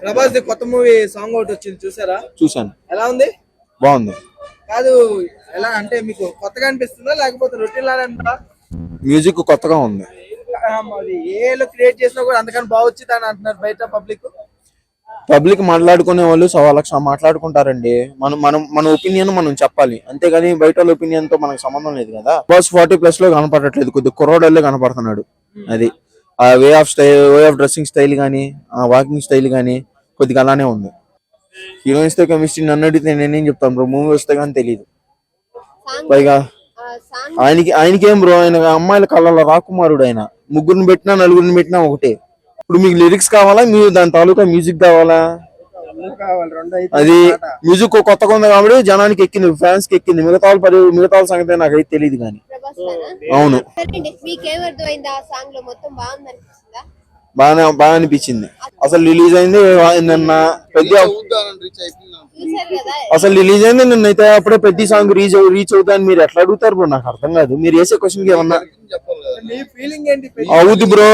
Prabhas the కొత్త movie song ఒకటి వచ్చింది, చూసారా? చూసాను. ఎలా ఉంది? బాగుంది. కాదు, ఎలా అంటే మీకు కొత్తగా అనిపిస్తుందా లేకపోతే రొటీన్ లాగా అంటారా? మ్యూజిక్ కొత్తగా ఉంది. అది ఏలో క్రియేట్ చేసినా కూడా అందుకని బాగొచ్చింది అని అంటున్నారు బయట పబ్లిక్ మాట్లాడుకునే వాళ్ళు 1,00,000 మాట్లాడుకుంటారండి. మనం మనం మన ఒపీనియన్ మనం చెప్పాలి, అంతేగాని బయట వాళ్ళ ఒపీనియన్ తో మనకు సంబంధం లేదు కదా. బాస్ 40+ లో కనపడట్లేదు, కొద్ది కుర్రోడల్లే కనపడుతున్నాడు. అది ఆ వే ఆఫ్ డ్రెస్సింగ్ స్టైల్ గానీ, ఆ వాకింగ్ స్టైల్ గానీ కొద్దిగా అలానే ఉంది. హీరోయిన్స్ తో కెమిస్ట్రీ నన్ను అడిగితే నేనేం చెప్తాను బ్రో, మూవీ వస్తే గానీ తెలియదు. పైగా ఆయనకేం బ్రో, ఆయన అమ్మాయిల కళ్ళలో రాకుమారుడు. ఆయన ముగ్గురిని పెట్టినా నలుగురిని పెట్టినా ఒకటే. ఇప్పుడు మీకు లిరిక్స్ కావాలా, మీరు దాని తాలూకా మ్యూజిక్ కావాలా? అది మ్యూజిక్ కొత్తగా ఉంది కాబట్టి జనానికి ఎక్కింది, ఫ్యాన్స్ కి ఎక్కింది. మిగతా సంగతి నాకైతే తెలియదు కానీ. అవును, బాగా అనిపించింది. అసలు రిలీజ్ అయింది నిన్న నిన్నైతే అప్పుడే పెద్ద సాంగ్ రీచ్ అవుతాయని మీరు ఎట్లా అడుగుతారు బ్రో? నాకు అర్థం కాదు. మీరు వేసే క్వశ్చన్ కి ఏమన్నా అవుద్ది బ్రో.